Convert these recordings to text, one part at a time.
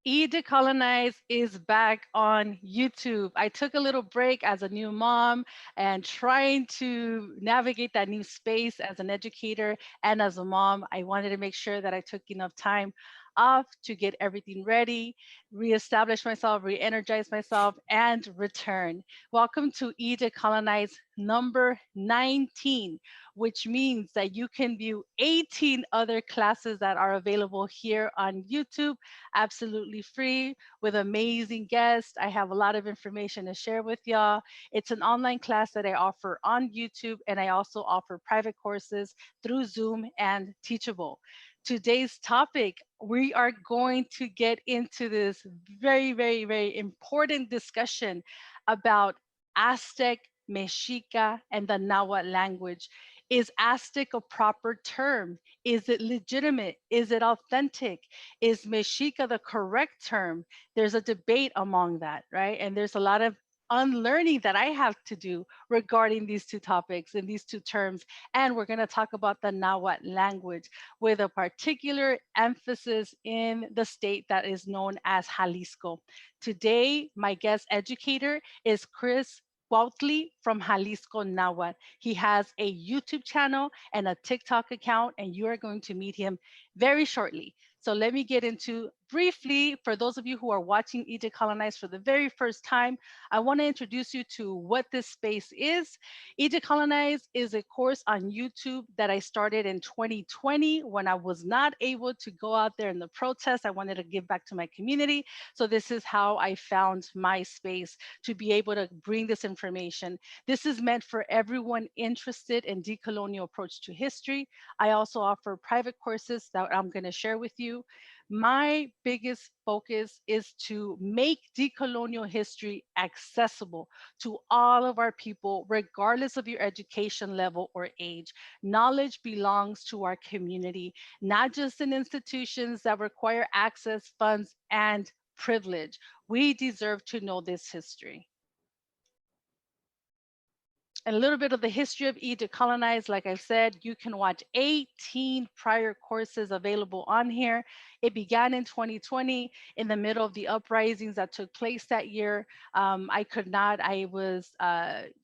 E Decolonize is back on YouTube. I took a little break as a new mom and trying to navigate that new space as an educator and as a mom. I wanted to make sure that I took enough time off to get everything ready, reestablish myself, re-energize myself, and return. Welcome to E Decolonize number 19, which means that you can view 18 other classes that are available here on YouTube absolutely free with amazing guests. I have a lot of information to share with y'all. It's an online class that I offer on YouTube, and I also offer private courses through Zoom and Teachable. Today's topic, we are going to get into this very important discussion about Aztec, Meshika, and the Nahuatl language. Is Aztec a proper term? Is it legitimate? Is it authentic? Is Meshika the correct term? There's a debate among that, right? And there's a lot of unlearning that I have to do regarding these two topics and these two terms. And we're going to talk about the Nahuatl language with a particular emphasis in the state that is known as Jalisco. Today, my guest educator is Chris Cuauhtli from Jalisco Nahuatl. He has a YouTube channel and a TikTok account, and you are going to meet him very shortly. So let me get into briefly, for those of you who are watching E Decolonize for the very first time, I want to introduce you to what this space is. E Decolonize is a course on YouTube that I started in 2020 when I was not able to go out there in the protest. I wanted to give back to my community. So this is how I found my space to be able to bring this information. This is meant for everyone interested in decolonial approach to history. I also offer private courses that I'm going to share with you. My biggest focus is to make decolonial history accessible to all of our people, regardless of your education level or age. Knowledge belongs to our community, not just in institutions that require access, funds, and privilege. We deserve to know this history. A little bit of the history of E Decolonize. Like I said, you can watch 18 prior courses available on here. It began in 2020 in the middle of the uprisings that took place that year. I could not, I was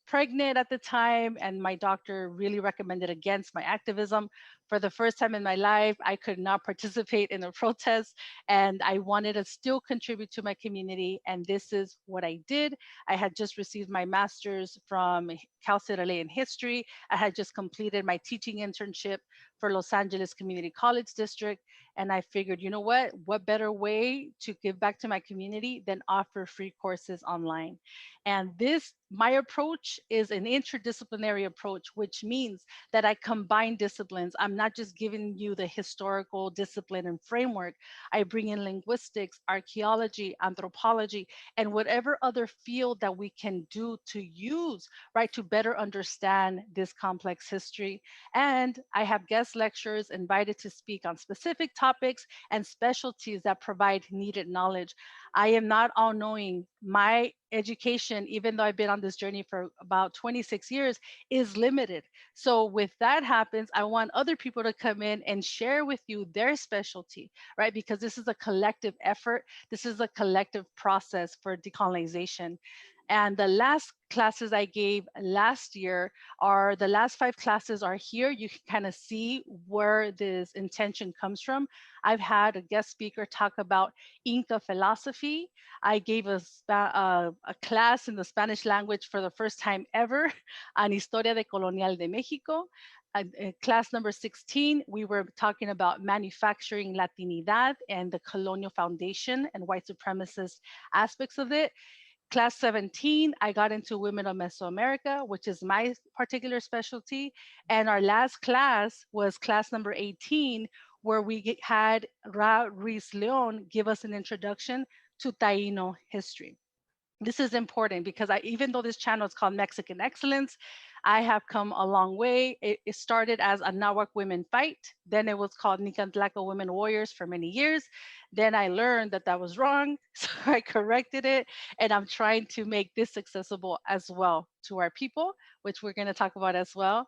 pregnant at the time, and my doctor really recommended against my activism. For the first time in my life, I could not participate in a protest, and I wanted to still contribute to my community. And this is what I did. I had just received my master's from Cal State LA in history. I had just completed my teaching internship for Los Angeles Community College District. And I figured, you know what better way to give back to my community than offer free courses online? And this, my approach is an interdisciplinary approach, which means that I combine disciplines. I'm not just giving you the historical discipline and framework. I bring in linguistics, archaeology, anthropology, and whatever other field that we can do to use, right, to better understand this complex history. And I have guest lecturers invited to speak on specific topics and specialties that provide needed knowledge. I am not all knowing. My education, even though I've been on this journey for about 26 years, is limited. So with that happens, I want other people to come in and share with you their specialty, right? Because this is a collective effort. This is a collective process for decolonization. And the last classes I gave last year are the last 5 classes are here. You can kind of see where this intention comes from. I've had a guest speaker talk about Inca philosophy. I gave a class in the Spanish language for the first time ever on Historia de Colonial de México. Class number 16, we were talking about manufacturing Latinidad and the colonial foundation and white supremacist aspects of it. Class 17, I got into women of Mesoamerica, which is my particular specialty. And our last class was class number 18, where we had Ra Ruiz Leon give us an introduction to Taino history. This is important because even though this channel is called Mexican Excellence, I have come a long way. It started as a Nahuatl women fight. Then it was called Nicantlaco Women Warriors for many years. Then I learned that that was wrong. So I corrected it. And I'm trying to make this accessible as well to our people, which we're going to talk about as well.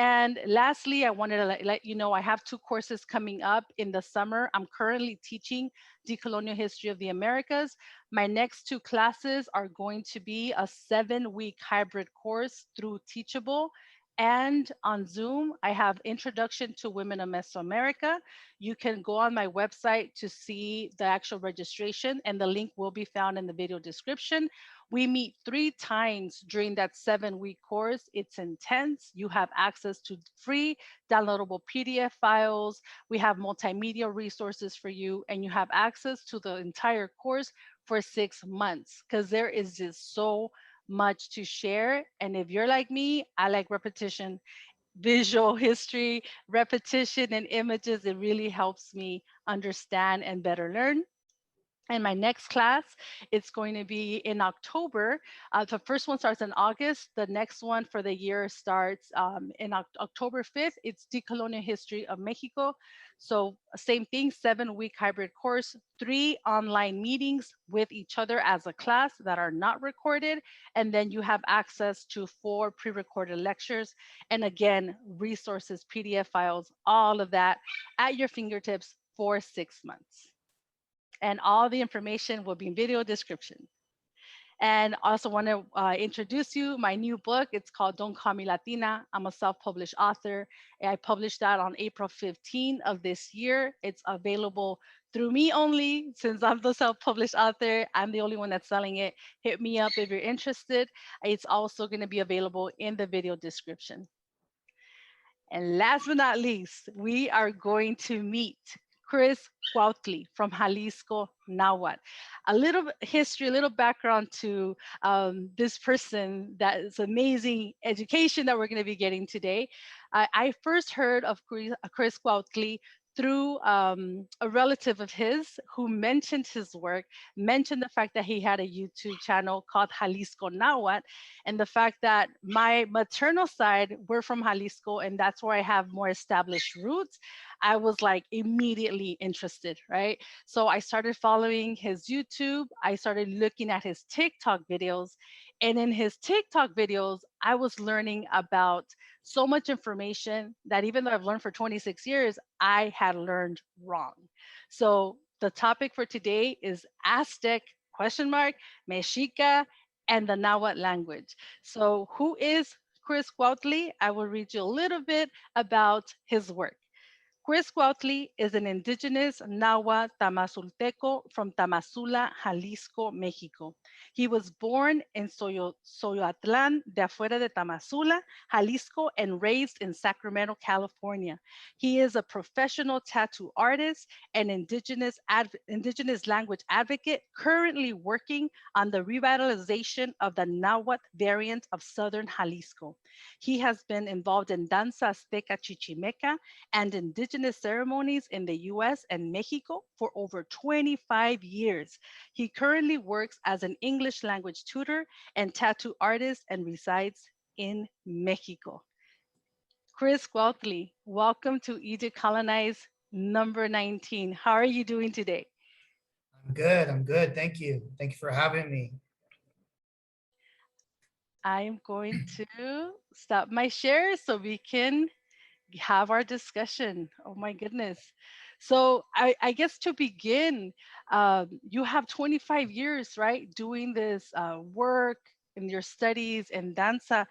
And lastly, I wanted to let you know I have 2 courses coming up in the summer. I'm currently teaching Decolonial History of the Americas. My next 2 classes are going to be a 7-week hybrid course through Teachable. And on Zoom, I have Introduction to Women of Mesoamerica. You can go on my website to see the actual registration, and the link will be found in the video description. We meet 3 times during that 7-week course. It's intense. You have access to free downloadable PDF files. We have multimedia resources for you, and you have access to the entire course for 6 months, because there is just so much to share. And if you're like me, I like repetition, visual history, repetition, and images. It really helps me understand and better learn. And my next class, it's going to be in October. The first one starts in August. The next one for the year starts in October 5th. It's Decolonial History of Mexico. So same thing, 7-week hybrid course, 3 online meetings with each other as a class that are not recorded. And then you have access to 4 pre-recorded lectures. And again, resources, PDF files, all of that at your fingertips for 6 months. And all the information will be in video description. And also want to introduce you my new book. It's called Don't Call Me Latina. I'm a self-published author. I published that on April 15 of this year. It's available through me only, since I'm the self-published author. I'm the only one that's selling it. Hit me up if you're interested. It's also going to be available in the video description. And last but not least, we are going to meet Chris Cuauhtli from Jalisco Nahuatl. A little history, a little background to this person, that is amazing education that we're going to be getting today. I first heard of Chris Cuauhtli through a relative of his who mentioned his work, mentioned the fact that he had a YouTube channel called Jalisco Nahuatl, and the fact that my maternal side, we're from Jalisco, and that's where I have more established roots. I was like immediately interested, right? So I started following his YouTube. I started looking at his TikTok videos. And in his TikTok videos, I was learning about so much information that even though I've learned for 26 years, I had learned wrong. So the topic for today is Aztec, Meshika, and the Nahuatl language. So who is Chris Cuauhtli? I will read you a little bit about his work. Chris Cuauhtli is an Indigenous Nahua Tamazulteco from Tamazula, Jalisco, Mexico. He was born in Soyatlan, de afuera de Tamazula, Jalisco, and raised in Sacramento, California. He is a professional tattoo artist and Indigenous language advocate, currently working on the revitalization of the Nahuatl variant of Southern Jalisco. He has been involved in Danza, Azteca, Chichimeca, and Indigenous ceremonies in the US and Mexico for over 25 years. He currently works as an English language tutor and tattoo artist and resides in Mexico. Chris Cuauhtli, welcome to E Decolonize number 19. How are you doing today? I'm good. I'm good. Thank you. Thank you for having me. I'm going to stop my share so we can have our discussion. Oh my goodness. So I guess to begin, you have 25 years, right, doing this work in your studies in Danza.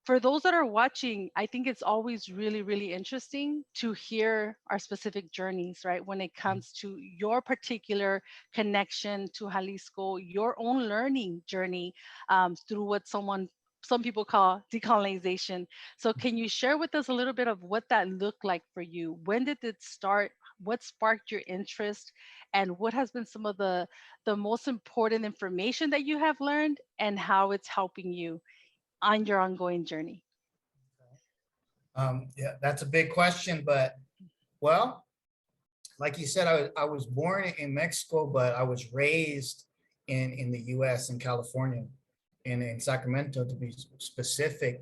For those that are watching, I think it's always really, really interesting to hear our specific journeys, right? When it comes to your particular connection to Jalisco, your own learning journey through what some people call decolonization. So can you share with us a little bit of what that looked like for you? When did it start? What sparked your interest? And what has been some of the most important information that you have learned and how it's helping you on your ongoing journey? Yeah, that's a big question, but well, like you said, I was born in Mexico, but I was raised in the US, in California, in Sacramento to be specific.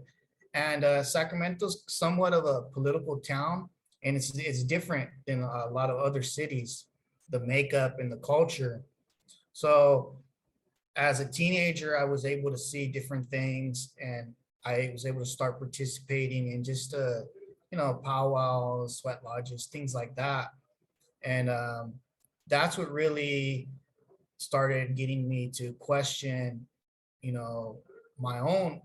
And Sacramento's somewhat of a political town, and it's different than a lot of other cities, the makeup and the culture. So as a teenager, I was able to see different things, and I was able to start participating in just powwows, sweat lodges, things like that. And that's what really started getting me to question, you know, my own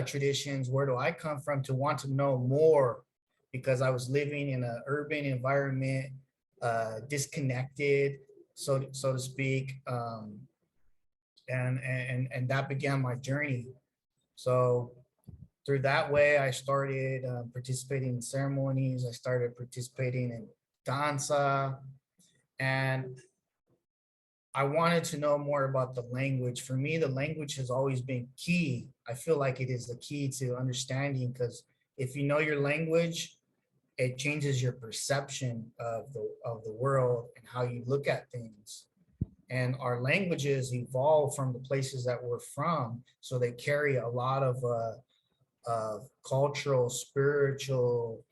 traditions. Where do I come from? To want to know more, because I was living in an urban environment, disconnected, so to speak, and that began my journey. So through that way, I started participating in ceremonies. I started participating in Danza, and I wanted to know more about the language. For me, the language has always been key. I feel like it is the key to understanding, because if you know your language, it changes your perception of the world and how you look at things. And our languages evolve from the places that we're from, so they carry a lot of cultural, spiritual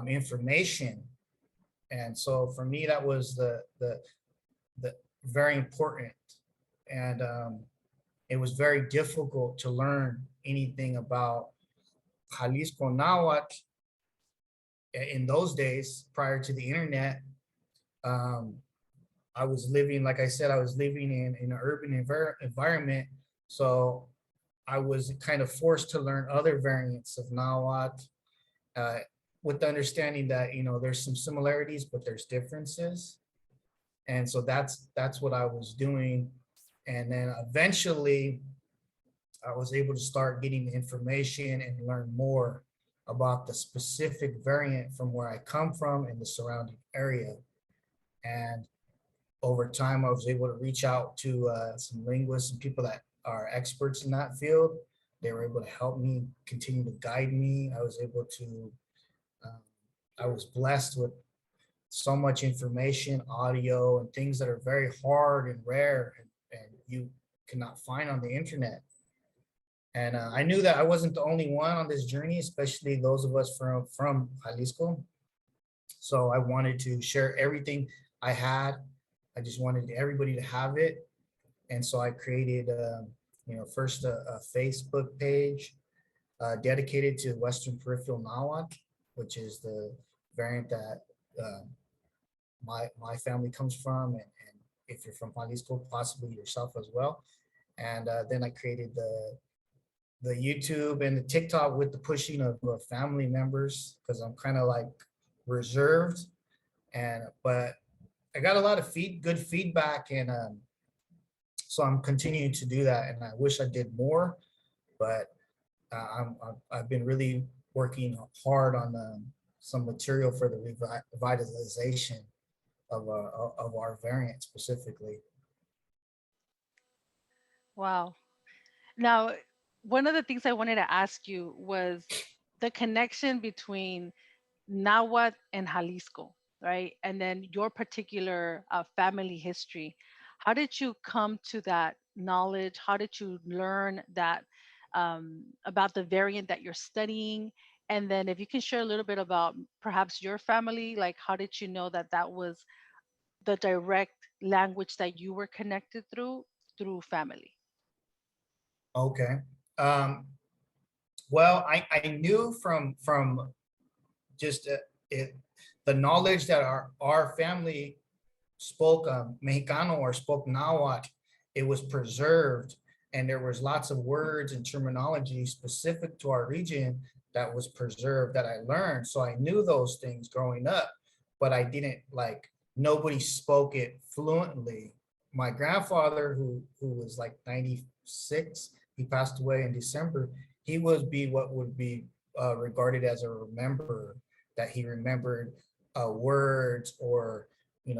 information. And so for me, that was the very important. And it was very difficult to learn anything about Jalisco Nahuatl in those days prior to the internet. Um, I was living, like I said, I was living in an urban environment. So I was kind of forced to learn other variants of Nahuatl, uh, with the understanding that, there's some similarities, but there's differences. And so that's what I was doing. And then eventually I was able to start getting the information and learn more about the specific variant from where I come from and the surrounding area. And over time, I was able to reach out to some linguists and people that are experts in that field. They were able to help me, continue to guide me. Um, I was blessed with so much information, audio, and things that are very hard and rare, and you cannot find on the internet. And I knew that I wasn't the only one on this journey, especially those of us from Jalisco. So I wanted to share everything I had. I just wanted everybody to have it. And so I created, first a Facebook page dedicated to Western Peripheral Nahuatl, which is the variant that uh, my family comes from, and if you're from Jalisco, possibly yourself as well. And then I created the YouTube and the TikTok with the pushing of family members, because I'm kind of like reserved, but I got a lot of good feedback, and so I'm continuing to do that. And I wish I did more, but I've been really working hard on some material for the revitalization of our variant specifically. Wow. Now, one of the things I wanted to ask you was the connection between Nahuatl and Jalisco, right? And then your particular family history. How did you come to that knowledge? How did you learn that about the variant that you're studying? And then if you can share a little bit about perhaps your family, like how did you know that that was the direct language that you were connected through family? Okay. Um, well, I knew from just it, the knowledge that our family spoke Mexicano or spoke Nahuatl. It was preserved, and there was lots of words and terminology specific to our region that was preserved that I learned. So I knew those things growing up, but I didn't like nobody spoke it fluently. My grandfather, who was like 96, he passed away in December. He would be what would be regarded as a rememberer, that he remembered words or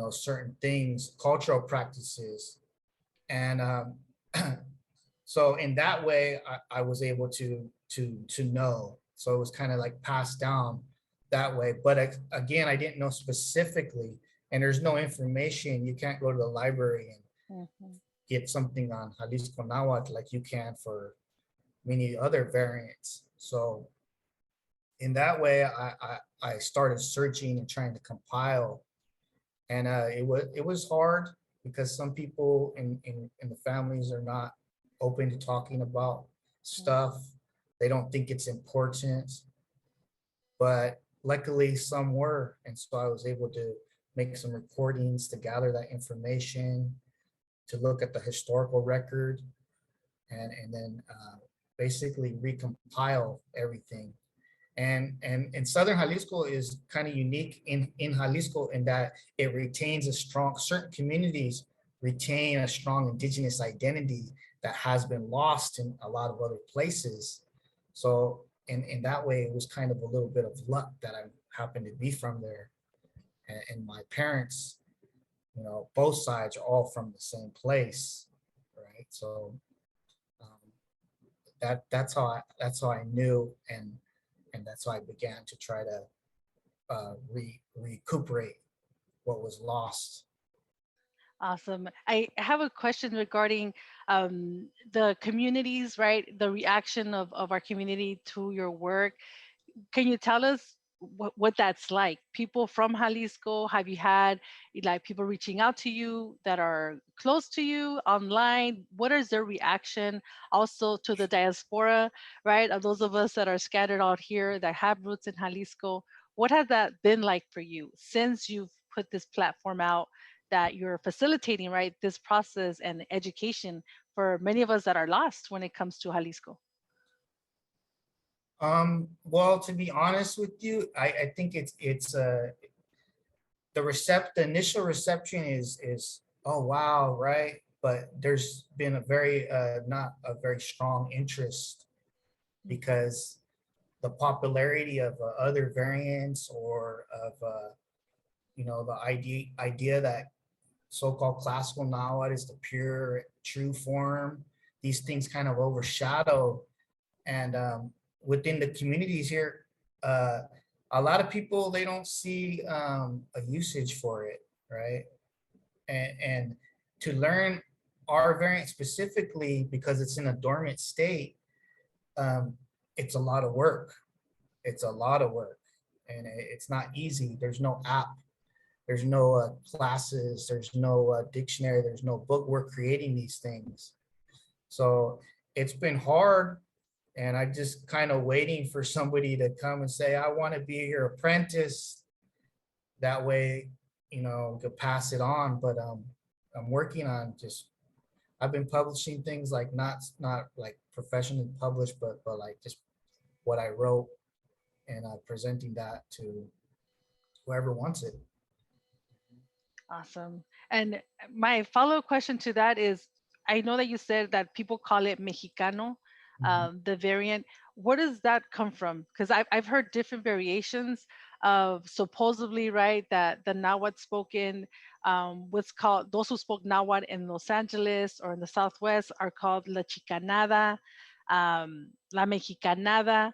certain things, cultural practices. And so in that way, I was able to know. So it was kind of like passed down that way. But again, I didn't know specifically, and there's no information. You can't go to the library and Mhm. get something on Jalisco Nahuatl like you can for many other variants. So in that way, I started searching and trying to compile, and it was hard because some people in the families are not open to talking about stuff. They don't think it's important, but luckily some were. And so I was able to make some recordings to gather that information, to look at the historical record, and then basically recompile everything. And Southern Jalisco is kind of unique in Jalisco in that it retains a strong, certain communities retain a strong indigenous identity that has been lost in a lot of other places. So in that way, it was kind of a little bit of luck that I happened to be from there. And my parents, you know, both sides are all from the same place, right? So that's how I knew, and that's how I began to try to recuperate what was lost. Awesome. I have a question regarding the communities, right? The reaction of our community to your work. Can you tell us what that's like? People from Jalisco, have you had like people reaching out to you that are close to you online? What is their reaction also to the diaspora, right? Of those of us that are scattered out here that have roots in Jalisco, what has that been like for you since you've put this platform out that you're facilitating, right? This process and education for many of us that are lost when it comes to Jalisco. Well, to be honest with you, I think it's the initial reception is, oh wow, right? But there's been a very not a very strong interest, because the popularity of other variants, or of you know, the idea that so-called classical Nahuatl is the pure true form, these things kind of overshadow. And within the communities here, uh, a lot of people, they don't see a usage for it, right? And to learn our variant specifically, because it's in a dormant state, um, it's a lot of work. It's a lot of work, and it's not easy. There's no app, there's no classes, there's no dictionary, there's no book. We're creating these things. So it's been hard, and I just kind of waiting for somebody to come and say, I want to be your apprentice. That way, you know, to pass it on. But I'm working on just, I've been publishing things, like not like professionally published, but like just what I wrote, and presenting that to whoever wants it. Awesome. And my follow-up question to that is, I know that you said that people call it Mexicano, Mhm. the variant. Where does that come from? Because I've heard different variations of supposedly, right, that the Nahuatl spoken, what's called, those who spoke Nahuatl in Los Angeles or in the Southwest are called La Chicanada, La Mexicanada,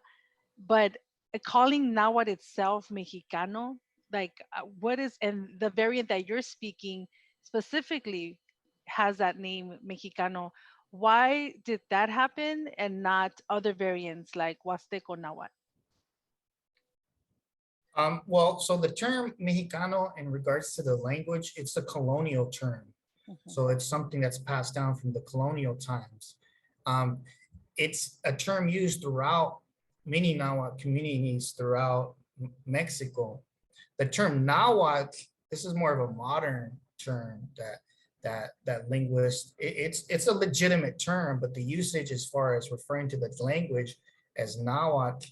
but calling Nahuatl itself Mexicano, like what is, and the variant that you're speaking specifically has that name Mexicano. Why did that happen and not other variants like Huasteco Nahuatl? Well, so the term Mexicano, in regards to the language, it's a colonial term. Mhm. So it's something that's passed down from the colonial times. Um, it's a term used throughout many Nahuatl communities throughout Mexico. The term Nahuatl, this is more of a modern term that linguists, it's a legitimate term, but the usage as far as referring to the language as Nahuatl,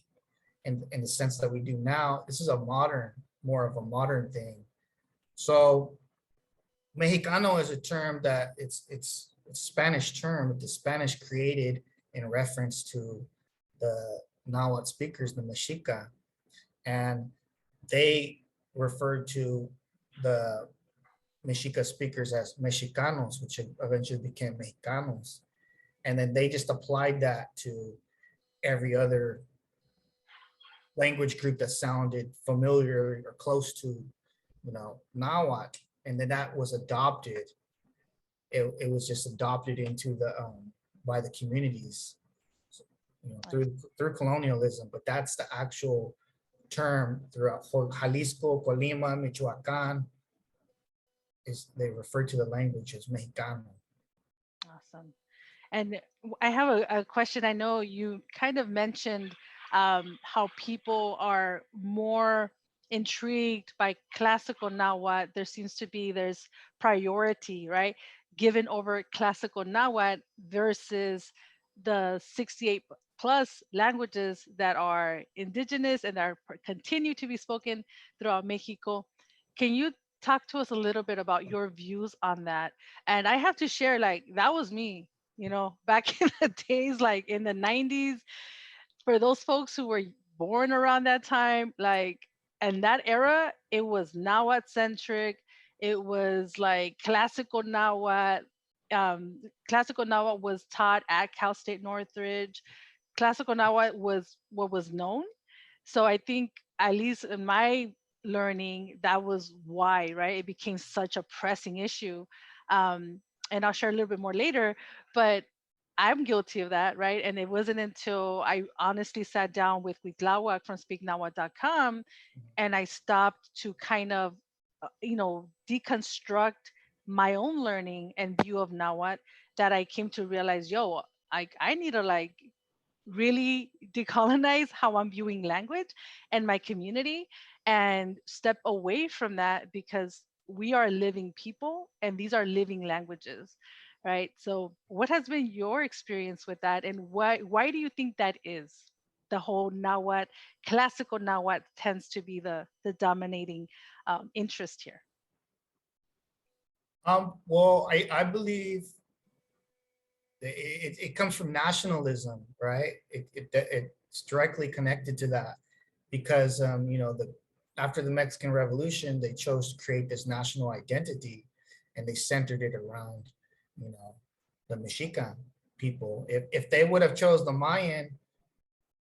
in the sense that we do now, this is a modern, more of a modern thing. So Mexicano is a term that it's a Spanish term. The Spanish created in reference to the Nahuatl speakers, the Meshika, and they referred to the Meshika speakers as Mexicanos, which eventually became Mexicanos. And then they just applied that to every other language group that sounded familiar or close to, you know, Nahuatl. And then that was adopted. It was just adopted into the by the communities, you know, through colonialism. But that's the actual term throughout Jalisco, Colima, Michoacan, is they refer to the language as Mexicano. Awesome. And I have a question. I know you kind of mentioned how people are more intrigued by classical Nahuatl. There seems to be there's priority, right, given over classical Nahuatl versus the 68 plus languages that are indigenous and are continue to be spoken throughout Mexico. Can you talk to us a little bit about your views on that? And I have to share, like, that was me, back in the days, like in the 90s, for those folks who were born around that time, like, and that era, it was Nahuatl centric. It was like classical Nahuatl. Classical Nahuatl was taught at Cal State Northridge. Classical Nahuatl was what was known. So I think, at least in my learning, that was why, right? It became such a pressing issue. Um, and I'll share a little bit more later, but I'm guilty of that, right? And it wasn't until I honestly sat down with Wiglawak from speaknahuatl.com and I stopped to kind of, deconstruct my own learning and view of Nahuatl, that I came to realize, yo, I need to, like, really decolonize how I'm viewing language and my community and step away from that, because we are living people and these are living languages, right? So what has been your experience with that, and why do you think that is? The whole Nahuatl, classical Nahuatl tends to be the dominating interest here. Well, I believe it comes from nationalism, right? It's directly connected to that because, after the Mexican Revolution, they chose to create this national identity and they centered it around, you know, the Mexicano people. If they would have chose the Mayan,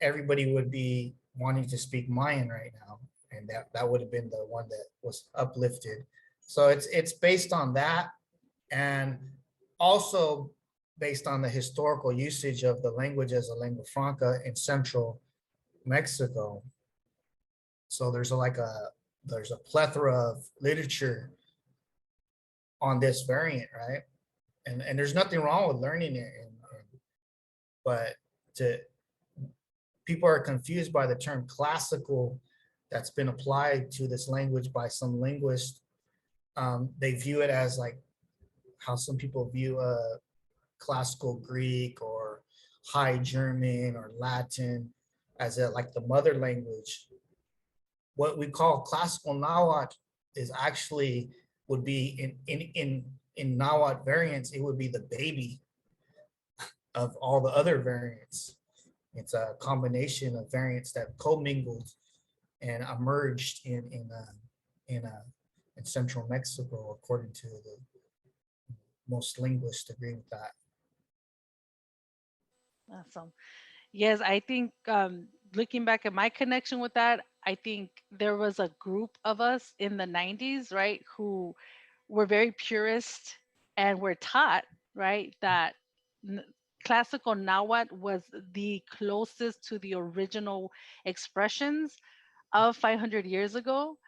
everybody would be wanting to speak Mayan right now. And that would have been the one that was uplifted. So it's based on that, and also based on the historical usage of the language as a lingua franca in central Mexico. So there's a plethora of literature on this variant, right? And there's nothing wrong with learning it, but to people are confused by the term classical that's been applied to this language by some linguists. They view it as like how some people view classical Greek or High German or Latin as like the mother language. What we call classical Nahuatl is actually would be in Nahuatl variants, it would be the baby of all the other variants. It's a combination of variants that commingled and emerged in central Mexico, according to the most linguists agree with that. Awesome. Yes, I think, looking back at my connection with that, I think there was a group of us in the 90s, right, who were very purist and were taught, right, that n- classical Nahuatl was the closest to the original expressions of 500 years ago.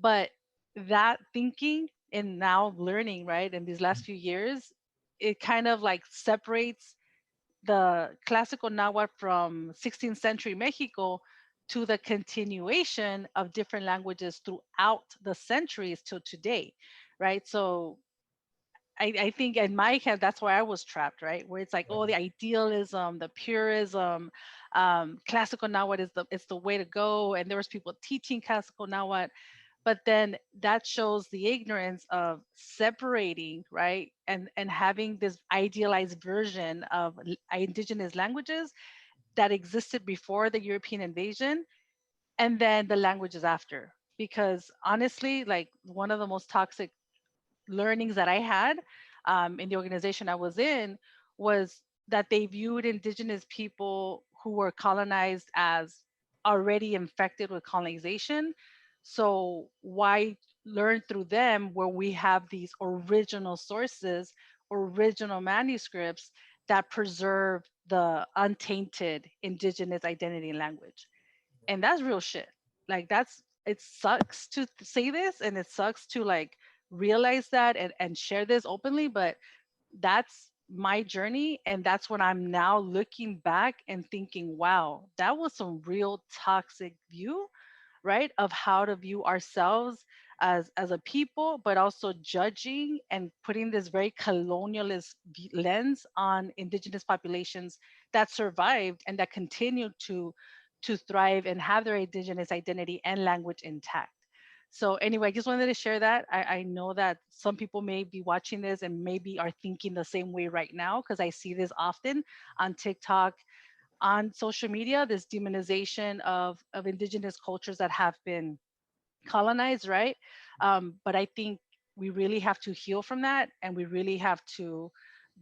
But that thinking and now learning, right, in these last few years, it kind of like separates the classical Nahuatl from 16th century Mexico to the continuation of different languages throughout the centuries till today, right? So I think in my head, that's why I was trapped, right? Where it's like, oh, the idealism, the purism, classical Nahuatl is the way to go. And there was people teaching classical Nahuatl, but then that shows the ignorance of separating, right, and having this idealized version of indigenous languages that existed before the European invasion, and then the languages after. Because honestly, like, one of the most toxic learnings that I had, in the organization I was in, was that they viewed indigenous people who were colonized as already infected with colonization. So why learn through them where we have these original sources, original manuscripts that preserve the untainted indigenous identity and language? And that's real shit. Like, it sucks to say this, and it sucks to, like, realize that and share this openly, but that's my journey. And that's when I'm now looking back and thinking, wow, that was some real toxic view, right, of how to view ourselves as a people, but also judging and putting this very colonialist lens on indigenous populations that survived and that continue to thrive and have their indigenous identity and language intact. So anyway, I just wanted to share that. I know that some people may be watching this and maybe are thinking the same way right now, because I see this often on TikTok, on social media, this demonization of indigenous cultures that have been colonized, right? But I think we really have to heal from that, and we really have to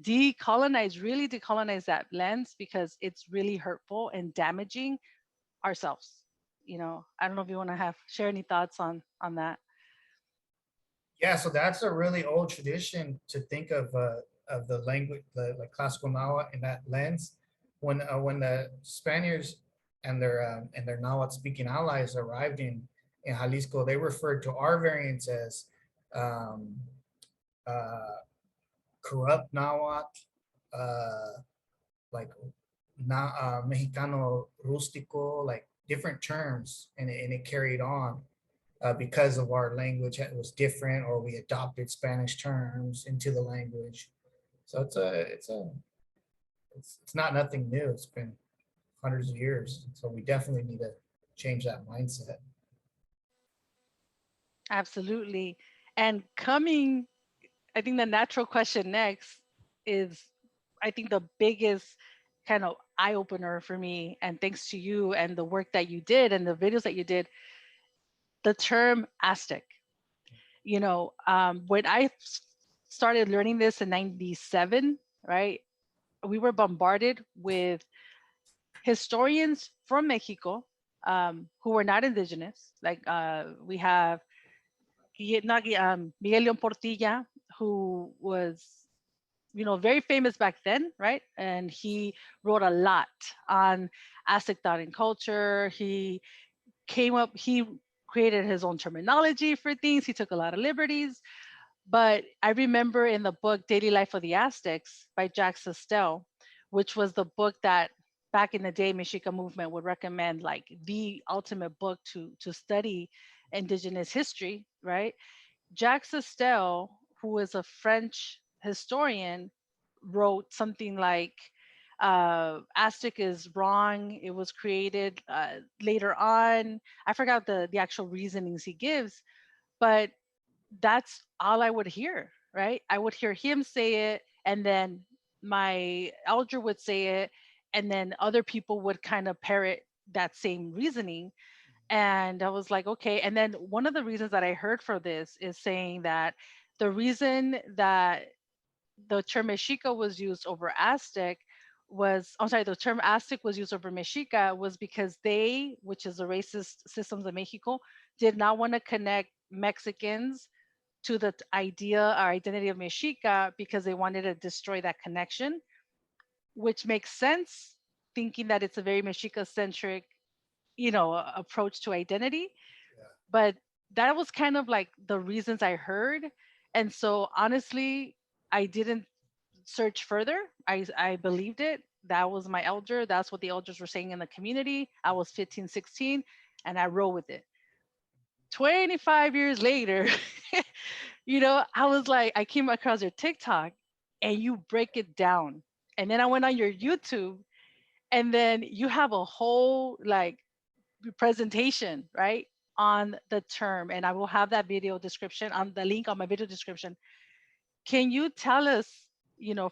decolonize, really decolonize that lens, because it's really hurtful and damaging ourselves. I don't know if you want to have share any thoughts on that. Yeah, so that's a really old tradition to think of the language, the like classical Nahuatl in that lens. When the Spaniards and their Nahuatl speaking allies arrived in Jalisco, they referred to our variants as um, uh, corrupt Nahuatl, uh, like Mexicano rustico, like different terms, and it carried on because of our language was different, or we adopted Spanish terms into the language. So it's not nothing new. It's been hundreds of years. So we definitely need to change that mindset. Absolutely. And coming, I think the natural question next is, I think the biggest kind of eye opener for me, and thanks to you and the work that you did and the videos that you did, the term Aztec. When I started learning this in 97, right, we were bombarded with historians from Mexico, who were not indigenous. Like we have Miguel Leon Portilla, who was, very famous back then, right? And he wrote a lot on Aztec thought and culture. He created his own terminology for things. He took a lot of liberties. But I remember in the book Daily Life of the Aztecs by Jack Sestell, which was the book that back in the day Meshika movement would recommend, like the ultimate book to study indigenous history, right? Jacques Sestell, who is a French historian, wrote something like Aztec is wrong. It was created later on. I forgot the actual reasonings he gives, but that's all I would hear, right? I would hear him say it, and then my elder would say it, and then other people would kind of parrot that same reasoning. And I was like, okay. And then one of the reasons that I heard for this is saying that the reason that the term Meshika was used over Aztec was, I'm sorry, the term Aztec was used over Meshika was because they, which is the racist systems of Mexico, did not want to connect Mexicans to the idea or identity of Mexica because they wanted to destroy that connection, which makes sense, thinking that it's a very Mexica centric, approach to identity. Yeah. But that was kind of like the reasons I heard. And so honestly, I didn't search further. I believed it. That was my elder. That's what the elders were saying in the community. I was 15, 16, and I roll with it. 25 years later, I was like, I came across your TikTok and you break it down. And then I went on your YouTube, and then you have a whole like presentation, right, on the term. And I will have that video description on the link on my video description. Can you tell us,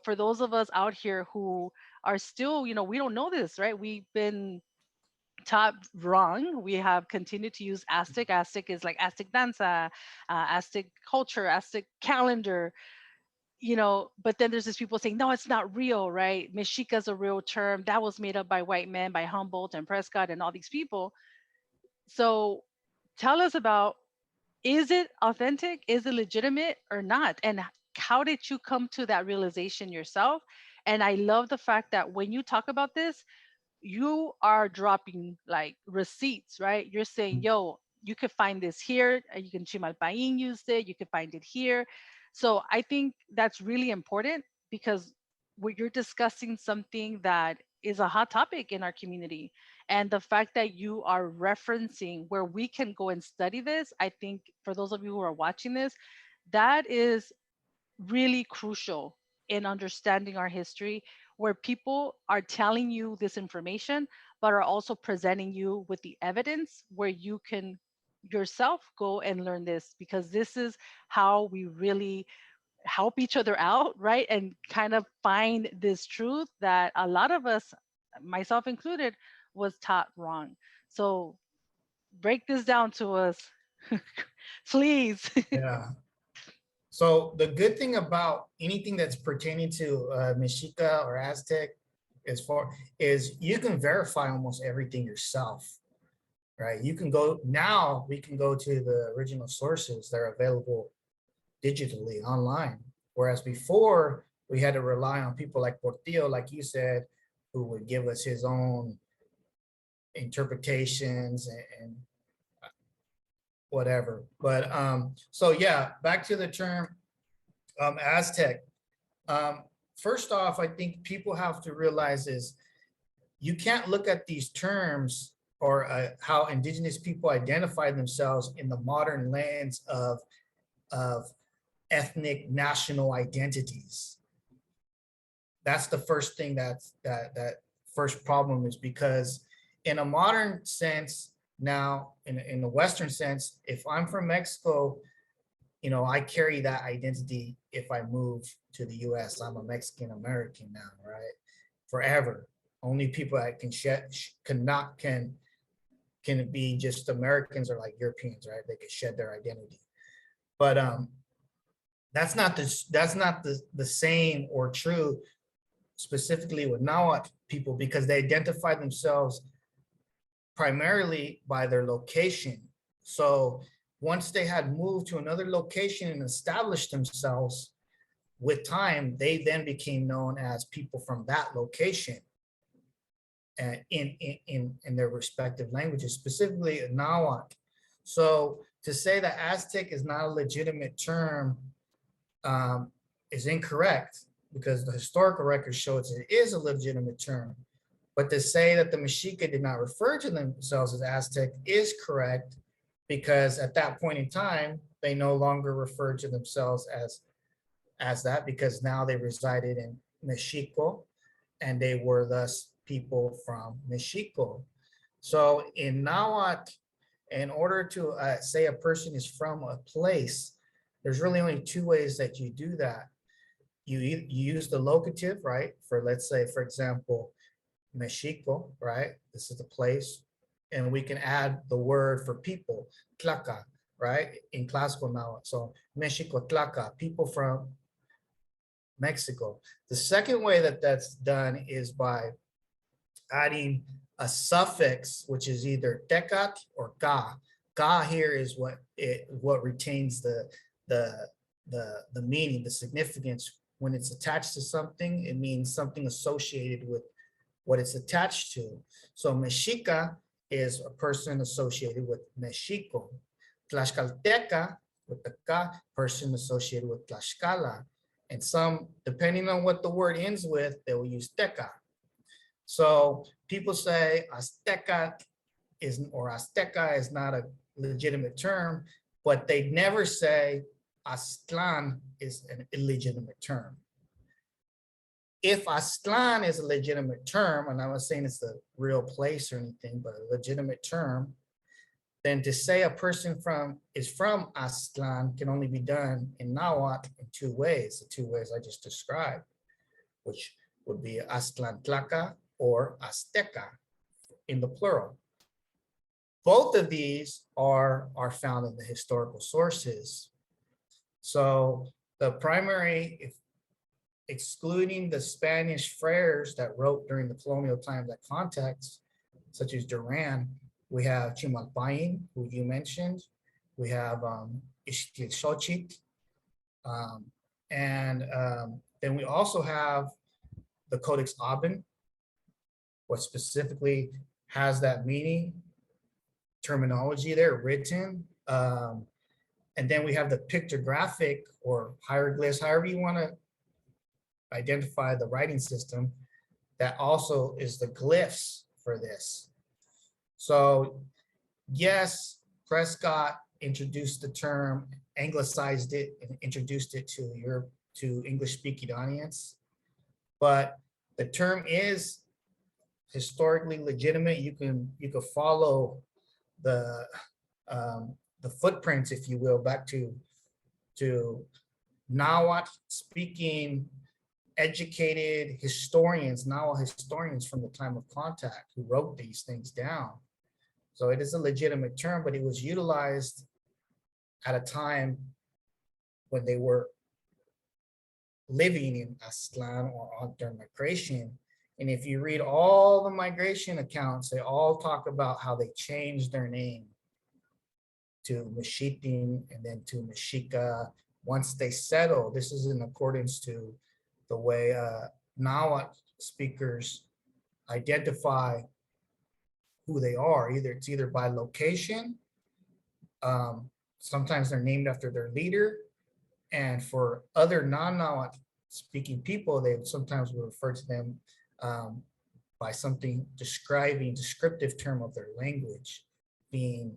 for those of us out here who are still, we don't know this, right? We've been taught wrong. We have continued to use Aztec. Aztec is like Aztec Danza, Aztec culture, Aztec calendar, but then there's these people saying, no, it's not real, right? Meshika is a real term that was made up by white men, by Humboldt and Prescott and all these people. So tell us about, is it authentic? Is it legitimate or not? And how did you come to that realization yourself? And I love the fact that when you talk about this, you are dropping like receipts, right? You're saying, yo, you could find this here. You can Chimalpain used it. You could find it here. So I think that's really important because where you're discussing something that is a hot topic in our community. And the fact that you are referencing where we can go and study this, I think for those of you who are watching this, that is really crucial in understanding our history, where people are telling you this information, but are also presenting you with the evidence where you can yourself go and learn this, because this is how we really help each other out, right? And kind of find this truth that a lot of us, myself included, was taught wrong. So break this down to us, please. Yeah. So the good thing about anything that's pertaining to Mexica or Aztec is you can verify almost everything yourself, right? You can go now, we can go to the original sources that are available digitally online. Whereas before we had to rely on people like Portillo, like you said, who would give us his own interpretations and whatever. But so yeah, back to the term Aztec. First off, I think people have to realize is you can't look at these terms or how indigenous people identify themselves in the modern lens of ethnic national identities. That's the first thing that first problem is, because in a modern sense now, in the Western sense, if I'm from Mexico, you know, I carry that identity. If I move to the US, I'm a Mexican American now, right? Forever. Only people that can be just Americans or like Europeans, right? They can shed their identity. But that's not the same or true specifically with Nahuatl people, because they identify themselves primarily by their location. So once they had moved to another location and established themselves, with time, they then became known as people from that location and in their respective languages, specifically Nahuatl. So to say that Aztec is not a legitimate term is incorrect, because the historical record shows it is a legitimate term. But to say that the Meshika did not refer to themselves as Aztec is correct, because at that point in time, they no longer referred to themselves as that, because now they resided in Mexico and they were thus people from Mexico. So in Nahuatl, in order to say a person is from a place, there's really only two ways that you do that. You use the locative, right? For, let's say, for example, Mexico, right? This is the place. And we can add the word for people, tlaca, right? In classical Nahuatl. So Mexico, tlaca, people from Mexico. The second way that that's done is by adding a suffix, which is either tecat or ga. Ga here is what retains the meaning, the significance. When it's attached to something, it means something associated with what it's attached to. So Meshika is a person associated with Mexico. Tlaxcalteca, with the ka, person associated with Tlaxcala. And some, depending on what the word ends with, they will use teca. So people say Azteca Azteca is not a legitimate term, but they never say Aztlan is an illegitimate term. If Aztlan is a legitimate term, and I'm not saying it's the real place or anything, but a legitimate term, then to say a person is from Aztlan can only be done in Nahuatl in two ways, the two ways I just described, which would be Aztlantlaca or Azteca in the plural. Both of these are found in the historical sources. So the primary, excluding the Spanish friars that wrote during the colonial times that context, such as Duran, we have Chimalpayin, who you mentioned. We have Ixtlilxochitl. Then we also have the Codex Aben, what specifically has that meaning, terminology there written. And then we have the pictographic or hieroglyphs, however you want to identify the writing system that also is the glyphs for this. So yes, Prescott introduced the term, anglicized it, and introduced it to Europe, to English-speaking audience, but the term is historically legitimate. You can follow the the footprints, if you will, back to Nahuatl speaking educated historians, Nahuatl historians from the time of contact who wrote these things down. So it is a legitimate term, but it was utilized at a time when they were living in Aztlan or on their migration. And if you read all the migration accounts, they all talk about how they changed their name to Meshitin and then to Meshika. Once they settle, this is in accordance to the way Nahuatl speakers identify who they are. It's either by location, sometimes they're named after their leader, and for other non-Nahuatl speaking people, they sometimes will refer to them by something descriptive term of their language, being,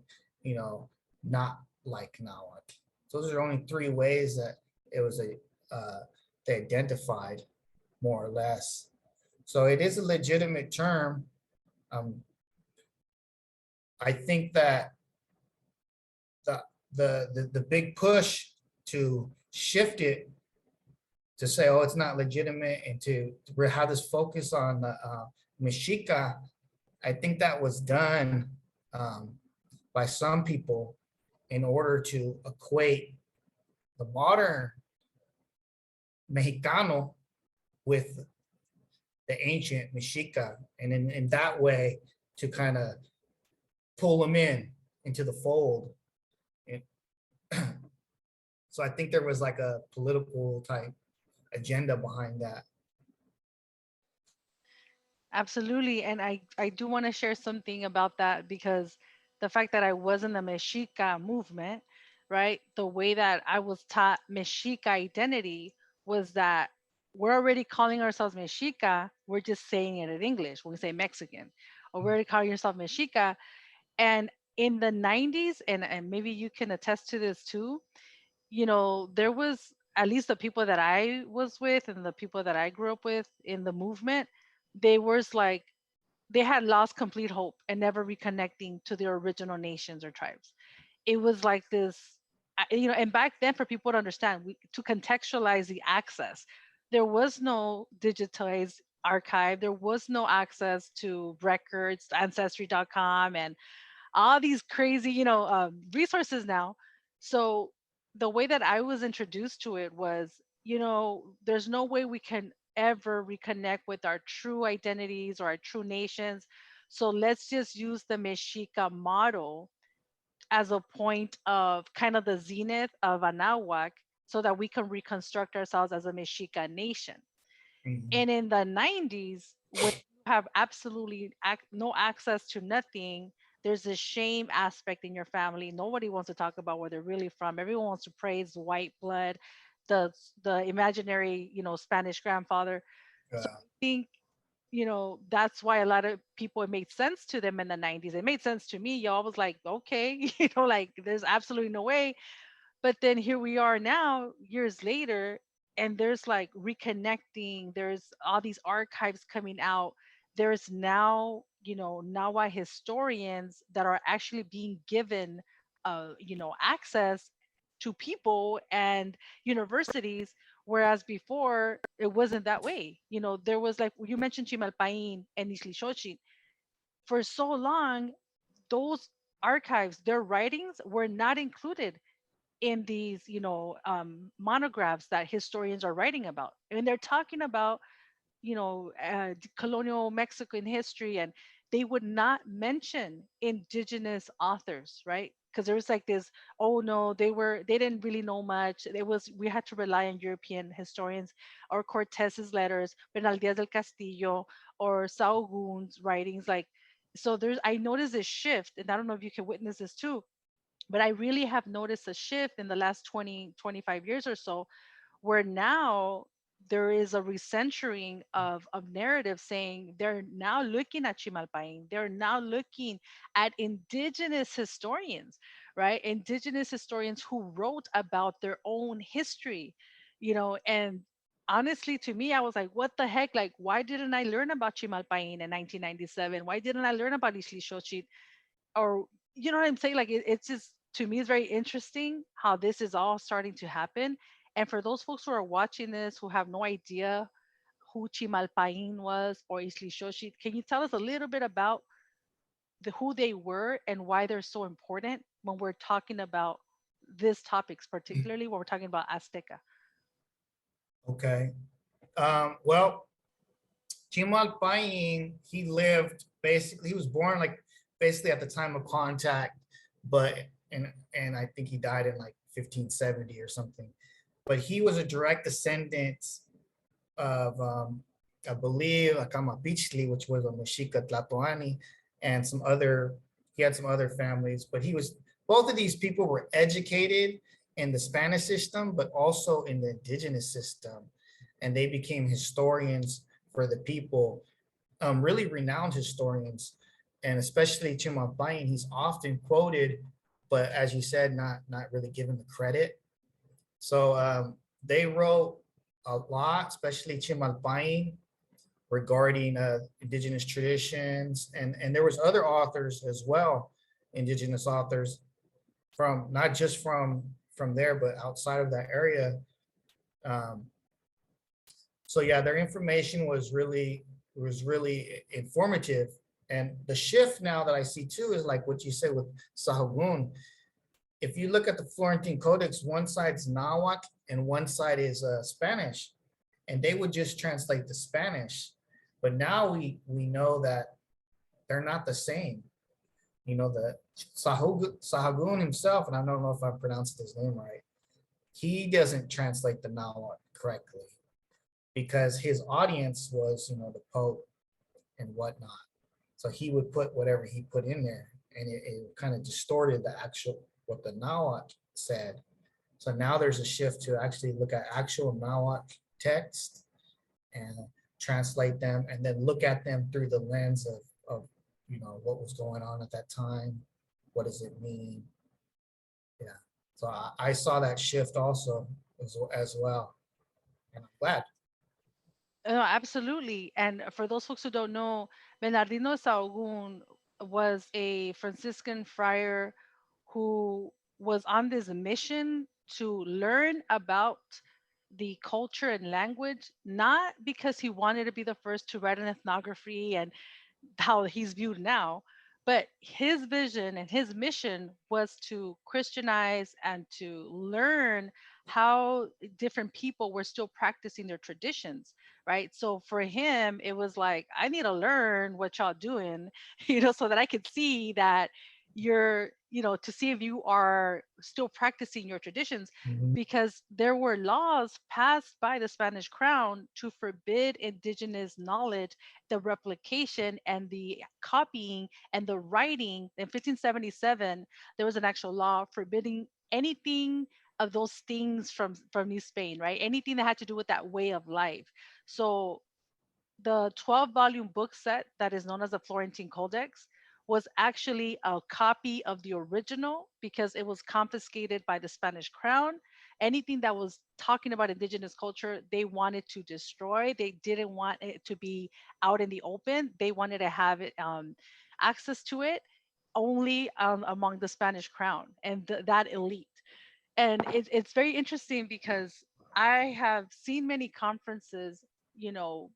not like Nahuatl. So those are only three ways that it was they identified more or less. So it is a legitimate term. I think that the big push to shift it to say, oh, it's not legitimate, and to have this focus on the Meshika, I think that was done by some people in order to equate the modern Mexicano with the ancient Meshika, and in that way to kind of pull them into the fold. And so I think there was like a political type agenda behind that. Absolutely. And I do want to share something about that, because the fact that I was in the Meshika movement, right? The way that I was taught Meshika identity was that we're already calling ourselves Meshika. We're just saying it in English when we say Mexican, or we're already calling yourself Meshika. And in the 90s, and maybe you can attest to this too, there was, at least the people that I was with and the people that I grew up with in the movement, they was like, they had lost complete hope and never reconnecting to their original nations or tribes. It was like this, and back then, for people to understand, to contextualize the access, there was no digitized archive, there was no access to records, ancestry.com, and all these crazy, resources now. So the way that I was introduced to it was, there's no way we can ever reconnect with our true identities or our true nations. So let's just use the Mexica model as a point of kind of the zenith of Anahuac, so that we can reconstruct ourselves as a Mexica nation. Mhm. And in the 90s, when you have absolutely no access to nothing, there's a shame aspect in your family. Nobody wants to talk about where they're really from. Everyone wants to praise the white blood, the imaginary, Spanish grandfather. So Yeah. I think, that's why a lot of people, it made sense to them in the 90s. It made sense to me. Y'all was like, okay, like there's absolutely no way. But then here we are now, years later, and there's like reconnecting. There's all these archives coming out. There's now, Nawa historians that are actually being given, access to people and universities, whereas before it wasn't that way. There was, like you mentioned, Chimalpain and Islishochi. For so long, those archives, their writings were not included in these, monographs that historians are writing about, and they're talking about, colonial Mexican history, and they would not mention indigenous authors, right? Because there was like this, oh no, they didn't really know much. We had to rely on European historians, or Cortez's letters, Bernal Diaz del Castillo, or Saugun's writings. Like, so I noticed this shift, and I don't know if you can witness this too, but I really have noticed a shift in the last 20, 25 years or so, where now there is a recenturing of narrative saying they're now looking at Chimalpain. They're now looking at indigenous historians, right? Indigenous historians who wrote about their own history, and honestly, to me, I was like, what the heck? Like, why didn't I learn about Chimalpain in 1997? Why didn't I learn about Isli, or you know what I'm saying? Like it's just, to me, it's very interesting how this is all starting to happen. And for those folks who are watching this who have no idea who Chimalpain was or Isli Shoshit, can you tell us a little bit about who they were and why they're so important when we're talking about this topics, particularly when we're talking about Azteca? Okay. Well, Chimal Payin, he lived basically, he was born like basically at the time of contact, but and I think he died in like 1570 or something. But he was a direct descendant of I believe Akamapichli, which was a Meshika Tlatoani, and some other, he had some other families, but he was, both of these people were educated in the Spanish system, but also in the indigenous system. And they became historians for the people, really renowned historians, and especially Chimalpayin. He's often quoted, but as you said, not really given the credit. So they wrote a lot, especially Chimalpayin, regarding indigenous traditions, and there was other authors as well, indigenous authors from not just from there, but outside of that area. Um, so yeah, their information was really informative. And the shift now that I see too is like what you said with Sahagun. If you look at the Florentine Codex, one side's Nahuatl and one side is Spanish, and they would just translate the Spanish. But now we know that they're not the same. You know, the Sahagun himself, and I don't know if I pronounced his name right, he doesn't translate the Nahuatl correctly because his audience was, the Pope and whatnot. So he would put whatever he put in there, and it kind of distorted the actual what the Nahuatl said. So now there's a shift to actually look at actual Nahuatl text and translate them, and then look at them through the lens of what was going on at that time. What does it mean? Yeah. So I saw that shift also as well, and I'm glad. No, absolutely. And for those folks who don't know, Bernardino Saugon was a Franciscan friar who was on this mission to learn about the culture and language, not because he wanted to be the first to write an ethnography and how he's viewed now, but his vision and his mission was to Christianize and to learn how different people were still practicing their traditions, right? So for him, it was like, I need to learn what y'all doing, so that I could see that you're, to see if you are still practicing your traditions, Mhm. because there were laws passed by the Spanish crown to forbid indigenous knowledge, the replication and the copying and the writing. In 1577, there was an actual law forbidding anything of those things from New Spain, right? Anything that had to do with that way of life. So the 12-volume book set that is known as the Florentine Codex was actually a copy of the original because it was confiscated by the Spanish crown. Anything that was talking about indigenous culture, they wanted to destroy. They didn't want it to be out in the open. They wanted to have it, access to it, only among the Spanish crown and that elite. And it's very interesting because I have seen many conferences, you know,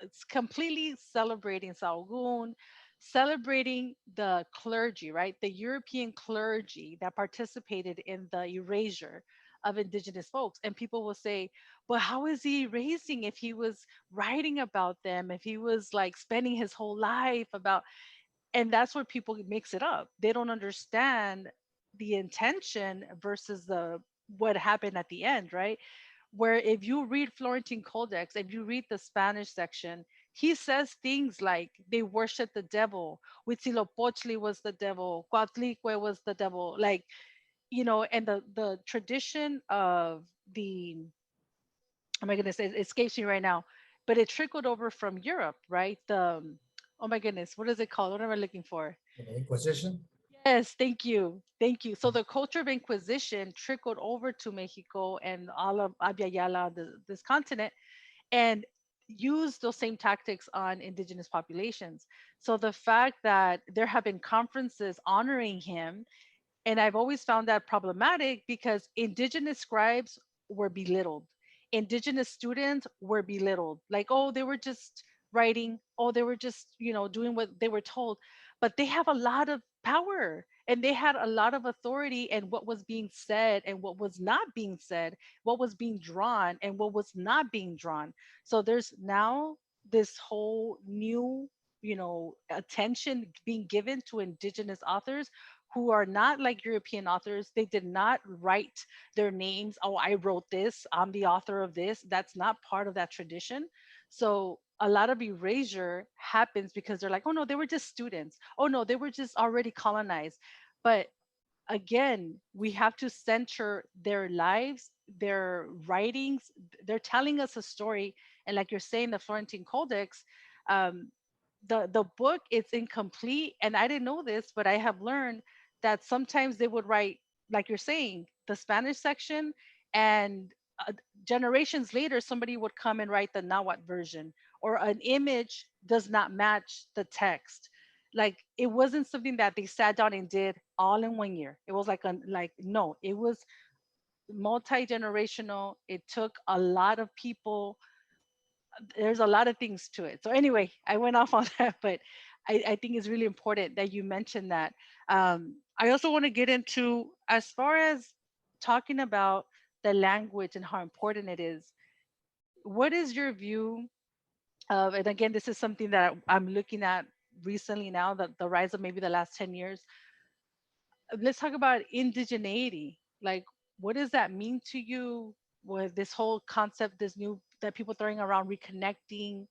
it's completely celebrating Saogun, celebrating the clergy, right? The European clergy that participated in the erasure of indigenous folks. And people will say, but how is he erasing if he was writing about them, if he was like spending his whole life about, and that's where people mix it up. They don't understand the intention versus the what happened at the end, right? Where if you read Florentine Codex, if you read the Spanish section, he says things like they worship the devil. Huitzilopochtli was the devil. Coatlicue was the devil. And the tradition of the oh my goodness, it escapes me right now, but it trickled over from Europe, right? Oh my goodness, what is it called? What am I looking for? The Inquisition. Yes, thank you. Thank you. So the culture of Inquisition trickled over to Mexico and all of Abya Yala, this continent, and used those same tactics on indigenous populations. So the fact that there have been conferences honoring him, and I've always found that problematic because indigenous scribes were belittled. Indigenous students were belittled. Like, oh, they were just writing. Oh, they were just, doing what they were told. But they have a lot of power and they had a lot of authority and what was being said and what was not being said, what was being drawn and what was not being drawn. So there's now this whole new, attention being given to indigenous authors who are not like European authors. They did not write their names. Oh, I wrote this. I'm the author of this. That's not part of that tradition. So a lot of erasure happens because they're like, oh no, they were just students. Oh no, they were just already colonized. But again, we have to center their lives, their writings. They're telling us a story. And like you're saying, the Florentine Codex, um, the book it's incomplete, and I didn't know this, but I have learned that sometimes they would write, like you're saying, the Spanish section, and uh, generations later somebody would come and write the Nahuatl version, or an image does not match the text. Like it wasn't something that they sat down and did all in 1 year. It was like no, it was multi-generational. It took a lot of people. There's a lot of things to it. So anyway, I went off on that, but I think it's really important that you mentioned that. I also want to get into, as far as talking about the language and how important it is. What is your view of, and again, this is something that I'm looking at recently now, that the rise of maybe the last 10 years. Let's talk about indigeneity. Like, what does that mean to you with this whole concept, this new that people throwing around, reconnecting?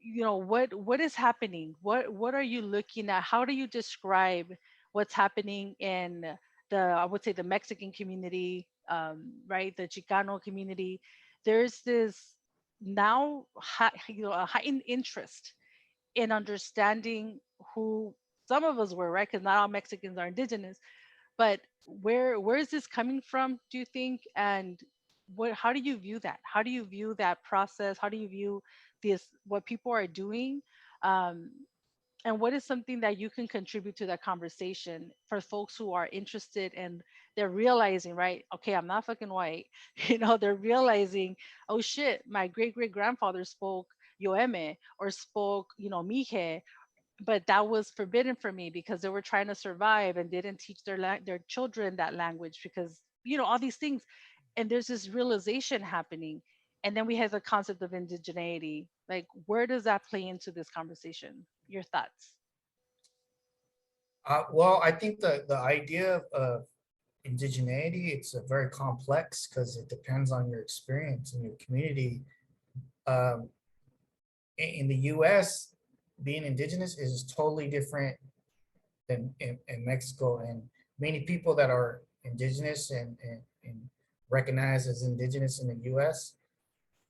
What is happening, what are you looking at, how do you describe what's happening in the, I would say, the Mexican community, right, the Chicano community? There's this now a heightened interest in understanding who some of us were, right, because not all Mexicans are indigenous, but where is this coming from, do you think? And how do you view that? How do you view that process? How do you view this, what people are doing? Um, and what is something that you can contribute to that conversation for folks who are interested and they're realizing, right? Okay, I'm not fucking white. They're realizing, oh shit, my great great grandfather spoke Yoeme or spoke, Mije, but that was forbidden for me because they were trying to survive and didn't teach their children that language because, all these things. And there's this realization happening. And then we have the concept of indigeneity. Like, where does that play into this conversation? Your thoughts? Well, I think the idea of indigeneity, it's a very complex because it depends on your experience in your community. Um, in the U.S., being indigenous is totally different than in Mexico, and many people that are indigenous and recognized as indigenous in the U.S.,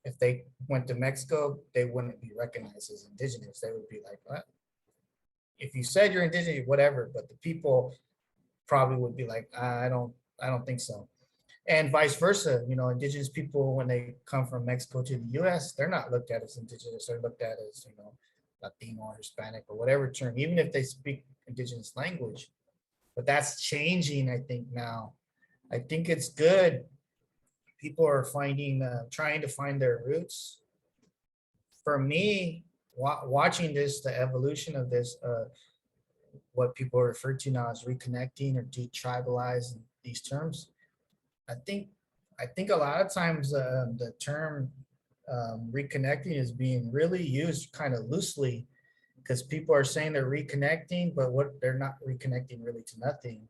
if they went to Mexico, they wouldn't be recognized as indigenous. They would be like, what? If you said you're indigenous, whatever, but the people probably would be like, I don't think so. And vice versa, indigenous people, when they come from Mexico to the US, they're not looked at as indigenous. They're looked at as, Latino or Hispanic or whatever term, even if they speak indigenous language. But that's changing, I think, now. I think it's good. People are trying to find their roots. For me, watching this, the evolution of this, what people refer to now as reconnecting or detribalizing these terms, I think I think a lot of times the term reconnecting is being really used kind of loosely because people are saying they're reconnecting, but what they're not reconnecting really to nothing.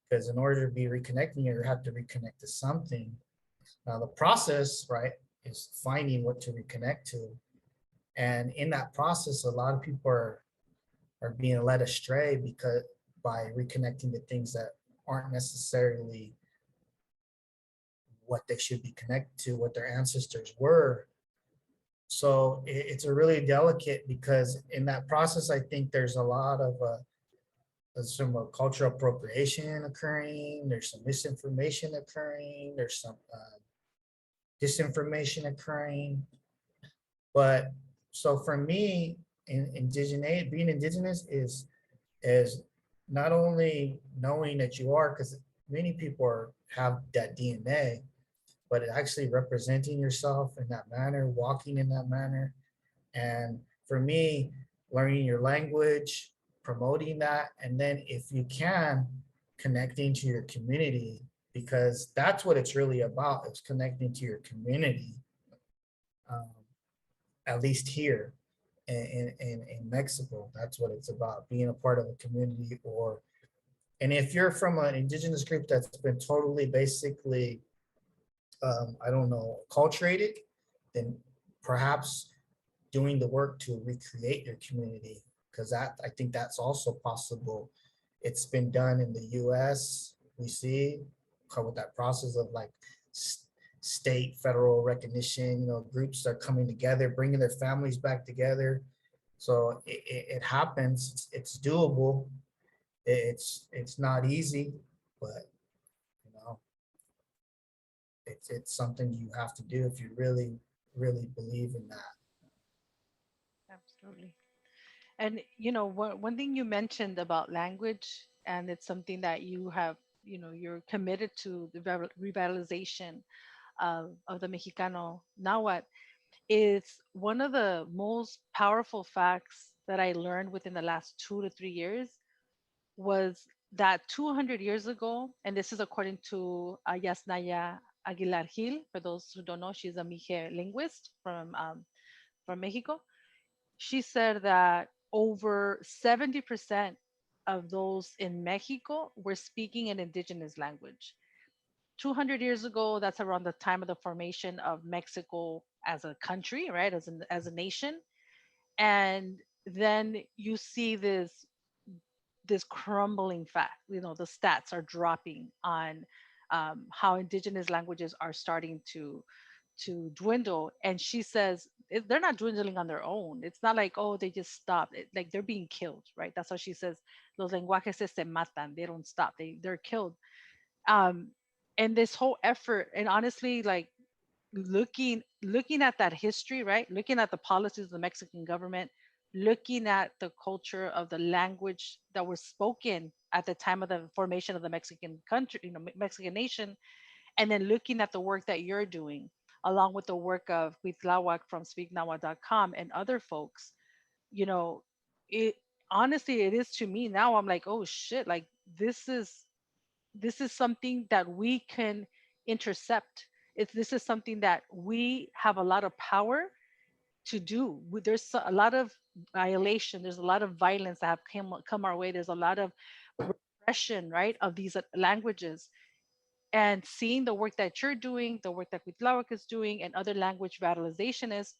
Because in order to be reconnecting, you have to reconnect to something. Now the process, right, is finding what to reconnect to, and in that process, a lot of people are being led astray because by reconnecting to things that aren't necessarily what they should be connected to, what their ancestors were. So it's a really delicate, because in that process, I think there's a lot of there's some cultural appropriation occurring. There's some misinformation occurring. There's some disinformation occurring. But so for me, being indigenous is not only knowing that you are, because many people have that DNA, but actually representing yourself in that manner, walking in that manner. And for me, learning your language, promoting that, and then if you can, connecting to your community, because that's what it's really about. It's connecting to your community, um, at least here in Mexico. That's what it's about, being a part of a community. And if you're from an indigenous group that's been totally, basically, I don't know, acculturated, then perhaps doing the work to recreate your community, because that, I think that's also possible. It's been done in the US, we see, with that process of like state, federal recognition, groups are coming together, bringing their families back together. So it happens, it's doable. It's not easy, but you know, it's something you have to do if you really, really believe in that. Absolutely. And one thing you mentioned about language, and it's something that you have, you're committed to the revitalization of the Mexicano Nahuatl. Is one of the most powerful facts that I learned within the last 2 to 3 years was that 200 years ago, and this is according to Yasnaya Aguilar Gil. For those who don't know, she's a Mije linguist from Mexico. She said that over 70% of those in Mexico were speaking an indigenous language. 200 years ago, that's around the time of the formation of Mexico as a country, right? As a nation. And then you see this crumbling fact. The stats are dropping on how indigenous languages are starting to dwindle. And she says they're not dwindling on their own. It's not like, oh, they just stopped. Like, they're being killed, right? That's what she says. Los lenguajes se matan. They don't stop. They're killed. Um, and this whole effort, and honestly, like, looking at that history, right? Looking at the policies of the Mexican government, looking at the culture of the language that was spoken at the time of the formation of the Mexican country, Mexican nation, and then looking at the work that you're doing, along with the work of Cuauhtli from speaknawa.com and other folks, you know, it honestly, it is to me now. I'm like, oh shit, like this is something that we can intercept. This is something that we have a lot of power to do. There's a lot of violation. There's a lot of violence that have come our way. There's a lot of repression, right, of these languages. And seeing the work that you're doing, the work that Cuauhtli is doing, and other language revitalizationists,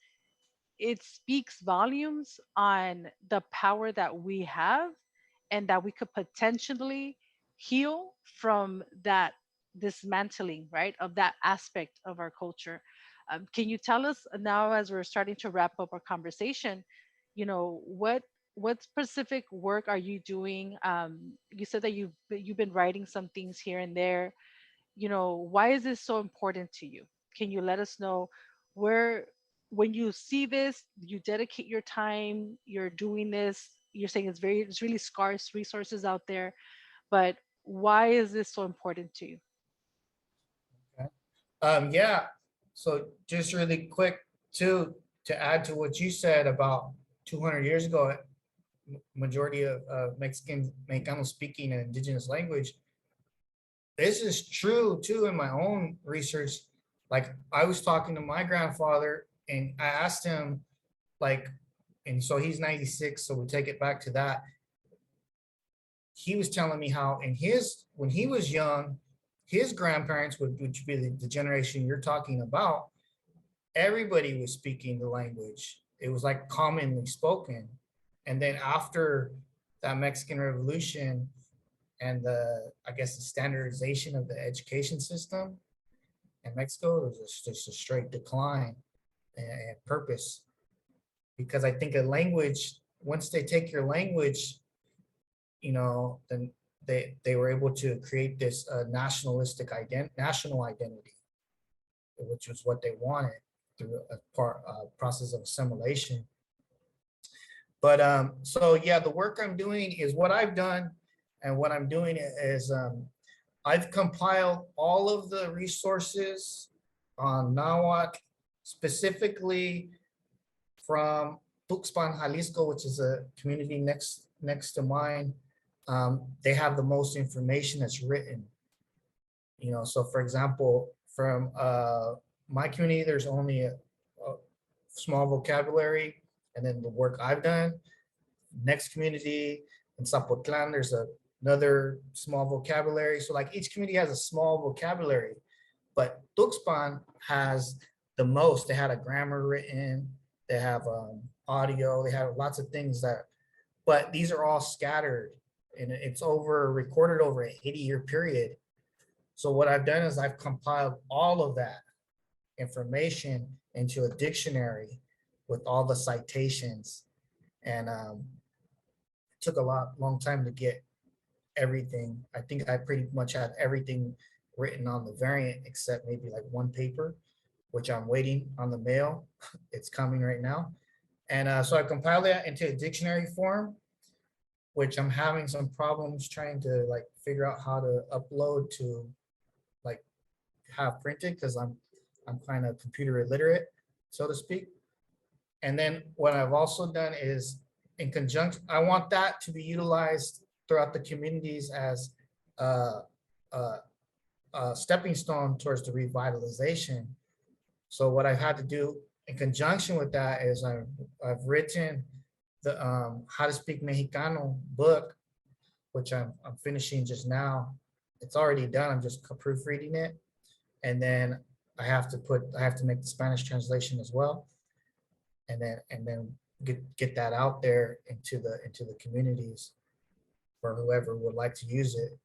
it speaks volumes on the power that we have, and that we could potentially heal from that dismantling, right, of that aspect of our culture. Can you tell us now, as we're starting to wrap up our conversation, what specific work are you doing? You said that you've been writing some things here and there. Why is this so important to you? Can you let us know where, when you see this, you dedicate your time, you're doing this, you're saying it's really scarce resources out there, but why is this so important to you? Okay. Yeah. So just really quick too, to add to what you said about 200 years ago, majority of Mexicano speaking an indigenous language. This is true too in my own research. Like, I was talking to my grandfather and I asked him, like, and so he's 96, so we take it back to that. He was telling me how when he was young, his grandparents, which be the generation you're talking about, everybody was speaking the language. It was like commonly spoken. And then after that Mexican Revolution and I guess the standardization of the education system in Mexico, it was just a straight decline and purpose. Because I think a language, once they take your language, then they were able to create this national identity, which was what they wanted through a process of assimilation. But so yeah, the work I'm doing is what I've done, and what I'm doing is I've compiled all of the resources on Nahuatl, specifically from Tuxpan, Jalisco, which is a community next to mine. They have the most information that's written. So for example, from my community, there's only a small vocabulary, and then the work I've done. Next community in Zapotlan, there's another small vocabulary. So like each community has a small vocabulary, but Tuxpan has the most. They had a grammar written, they have audio, they have lots of things but these are all scattered, and it's recorded over an 80-year period. So what I've done is I've compiled all of that information into a dictionary with all the citations, and it took a long time to get everything. I think I pretty much had everything written on the variant except maybe like one paper, which I'm waiting on the mail. It's coming right now. And so I compiled that into a dictionary form, which I'm having some problems trying to like figure out how to upload to like have printed, because I'm kind of computer illiterate, so to speak. And then what I've also done is, in conjunction, I want that to be utilized throughout the communities as a stepping stone towards the revitalization. So what I've had to do in conjunction with that is I've written the How to Speak Mexicano book, which I'm finishing just now. It's already done. I'm just proofreading it, and then I have to make the Spanish translation as well, and then get that out there into the communities for whoever would like to use it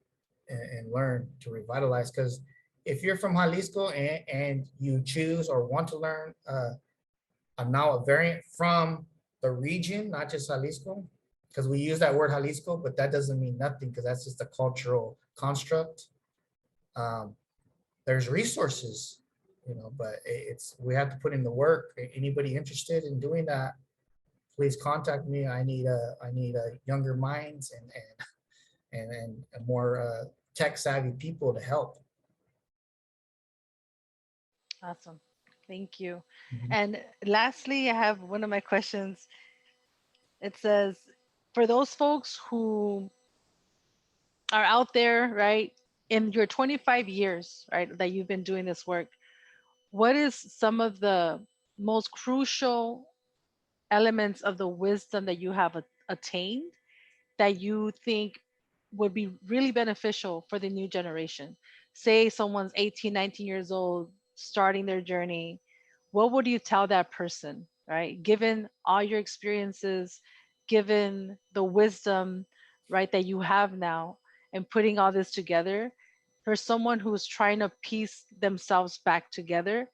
and learn to revitalize. Because if you're from Jalisco and you choose or want to learn a Nahuatl variant from the region, not just Jalisco, because we use that word Jalisco, but that doesn't mean nothing, because that's just a cultural construct. There's resources, but we have to put in the work. Anybody interested in doing that, please contact me. I need younger minds and more tech savvy people to help. Awesome. Thank you. Mhm. And lastly, I have one of my questions. It says, for those folks who are out there, right, in your 25 years, right, that you've been doing this work, what is some of the most crucial elements of the wisdom that you have attained that you think would be really beneficial for the new generation? Say someone's 18, 19 years old, starting their journey. What would you tell that person, right? Given all your experiences, given the wisdom, right, that you have now, and putting all this together, for someone who's trying to piece themselves back together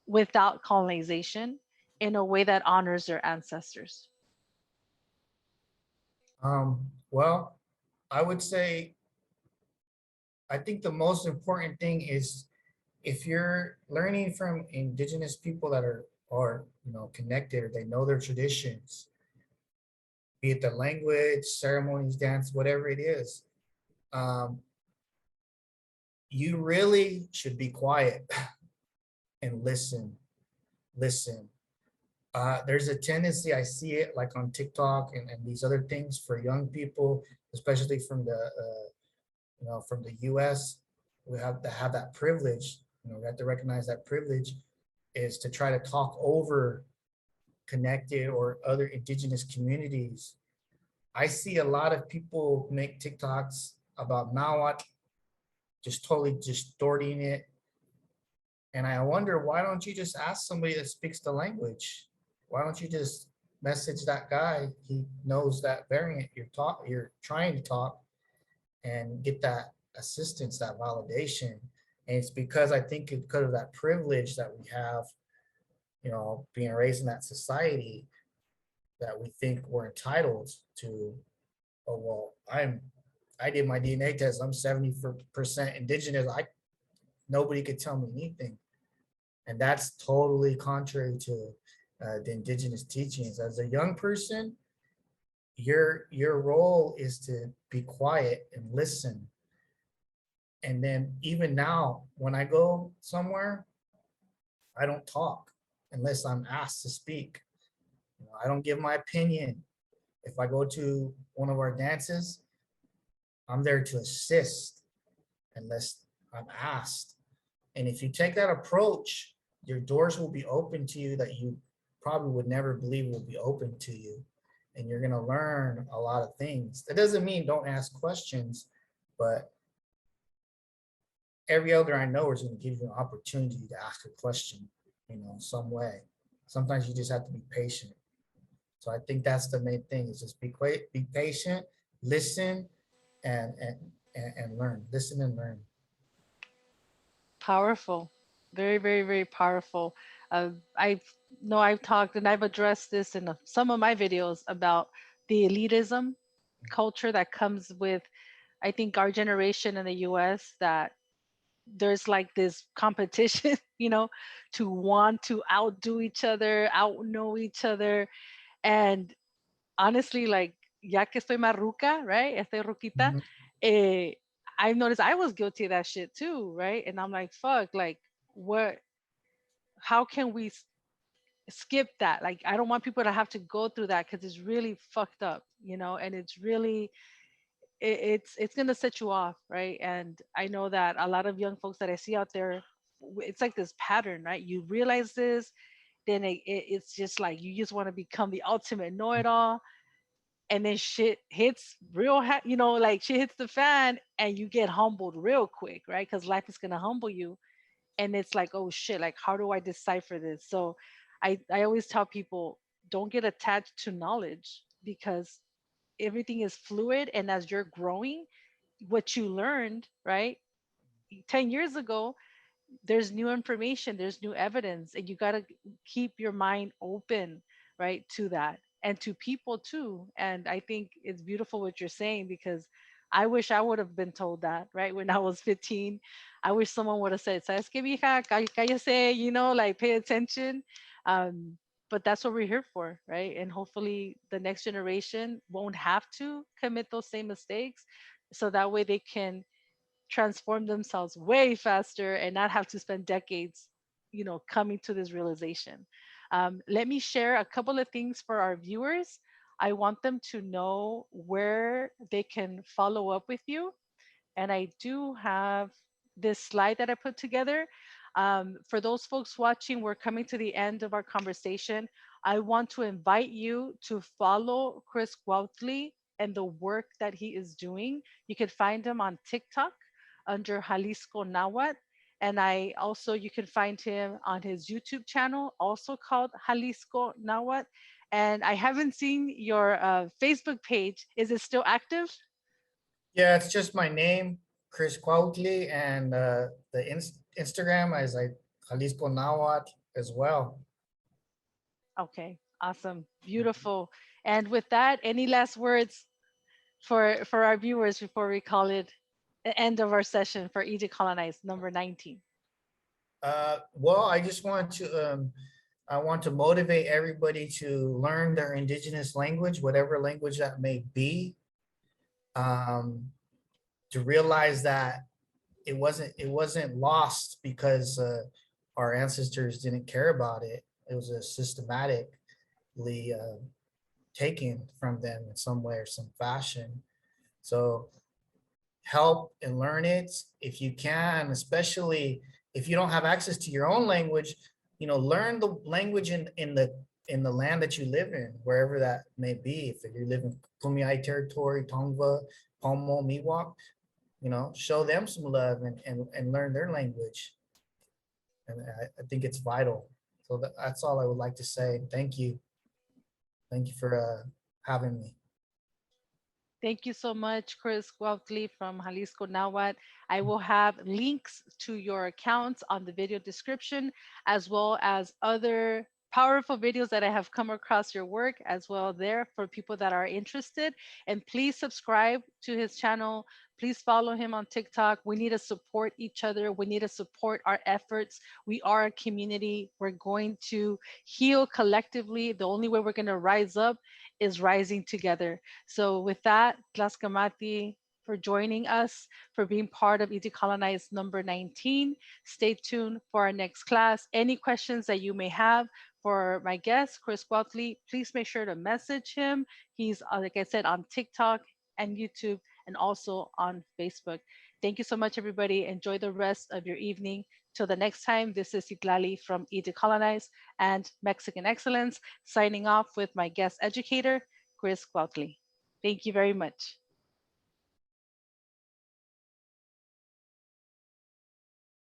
without colonization in a way that honors their ancestors? Well, I would say, I think the most important thing is, if you're learning from indigenous people that are connected, or they know their traditions, be it the language, ceremonies, dance, whatever it is, um, you really should be quiet and listen. There's a tendency, I see it like on TikTok and these other things, for young people, especially from the US. We have to have that privilege. We have to recognize that privilege is to try to talk over connected or other indigenous communities. I see a lot of people make TikToks about Nahuatl, just totally distorting it. And I wonder, why don't you just ask somebody that speaks the language? Why don't you just message that guy? He knows that variant you're trying to talk, and get that assistance, that validation. And it's because I think it's because of that privilege that we have, you know, being raised in that society, that we think we're entitled to, oh, well, I did my DNA test. I'm 70% indigenous. Nobody could tell me anything. And that's totally contrary to the indigenous teachings. As a young person, your role is to be quiet and listen. And then even now, when I go somewhere, I don't talk unless I'm asked to speak. You know, I don't give my opinion. If I go to one of our dances, I'm there to assist unless I'm asked. And if you take that approach, your doors will be open to you that you probably would never believe will be open to you. And you're going to learn a lot of things. That doesn't mean don't ask questions, but every elder I know is going to give you an opportunity to ask a question, you know, some way. Sometimes you just have to be patient. So I think that's the main thing, is just be quiet, be patient, listen, and learn. Listen and learn. Powerful. Very, very, very powerful. I know I've talked and I've addressed this in some of my videos about the elitism culture that comes with, I think, our generation in the US, that there's like this competition, you know, to want to outdo each other, outknow each other. And honestly, like, ya que estoy marruca, right? Estoy ruquita, Mhm. eh, I've noticed I was guilty of that shit too, right? And I'm like, fuck, like, what, how can we skip that? Like, I don't want people to have to go through that because it's really fucked up, you know, and it's really, it's gonna set you off, right? And I know that a lot of young folks that I see out there, it's like this pattern, right? You realize this, then it's just like you just want to become the ultimate know-it-all, and then shit hits real, you know, like shit hits the fan, and you get humbled real quick, right? Because life is gonna humble you, and it's like, oh shit, like how do I decipher this? So, I always tell people, don't get attached to knowledge, because everything is fluid, and as you're growing, what you learned, right, 10 years ago, there's new information, there's new evidence, and you got to keep your mind open, right, to that, and to people too. And I think it's beautiful what you're saying, because I wish I would have been told that, right, when I was 15. I wish someone would have said, "Sabes qué, mija? Cállese," you know, like, pay attention. um but that's what we're here for, right? And hopefully the next generation won't have to commit those same mistakes, so that way they can transform themselves way faster and not have to spend decades, you know, coming to this realization. Let me share a couple of things for our viewers. I want them to know where they can follow up with you. And I do have this slide that I put together. For those folks watching, we're coming to the end of our conversation. I want to invite you to follow Chris Cuauhtli and the work that he is doing. You can find him on TikTok under Jalisco Nahuatl. And I also, you can find him on his YouTube channel, also called Jalisco Nahuatl. And I haven't seen your Facebook page. Is it still active? Yeah, it's just my name, Chris Cuauhtli, and the Instagram is like Jalisco Nahuatl as well. Okay, awesome, beautiful. And with that, any last words for our viewers before we call it the end of our session for E Decolonize number 19? Well, I want to motivate everybody to learn their indigenous language, whatever language that may be, um, to realize that it wasn't lost because our ancestors didn't care about it. It was a systematically taken from them in some way or some fashion. So help and learn it if you can, especially if you don't have access to your own language. You know, learn the language in the land that you live in, wherever that may be. If you live in Kumeyaay territory, Tongva, Pomo, Miwok, you know, show them some love and learn their language. And I think it's vital. So that's all I would like to say. Thank you. Thank you for having me. Thank you so much, Chris Cuauhtli from Jalisco Nahuatl. I will have links to your accounts on the video description, as well as other powerful videos that I have come across your work as well there for people that are interested. And please subscribe to his channel. Please follow him on TikTok. We need to support each other. We need to support our efforts. We are a community. We're going to heal collectively. The only way we're going to rise up is rising together. So with that, Tlaskamati for joining us, for being part of E Decolonize number 19. Stay tuned for our next class. Any questions that you may have for my guest, Chris Cuauhtli, please make sure to message him. He's, like I said, on TikTok and YouTube and also on Facebook. Thank you so much, everybody. Enjoy the rest of your evening. Till the next time, this is Itlali from E Decolonize and Mexican Excellence, signing off with my guest educator, Chris Cuauhtli. Thank you very much.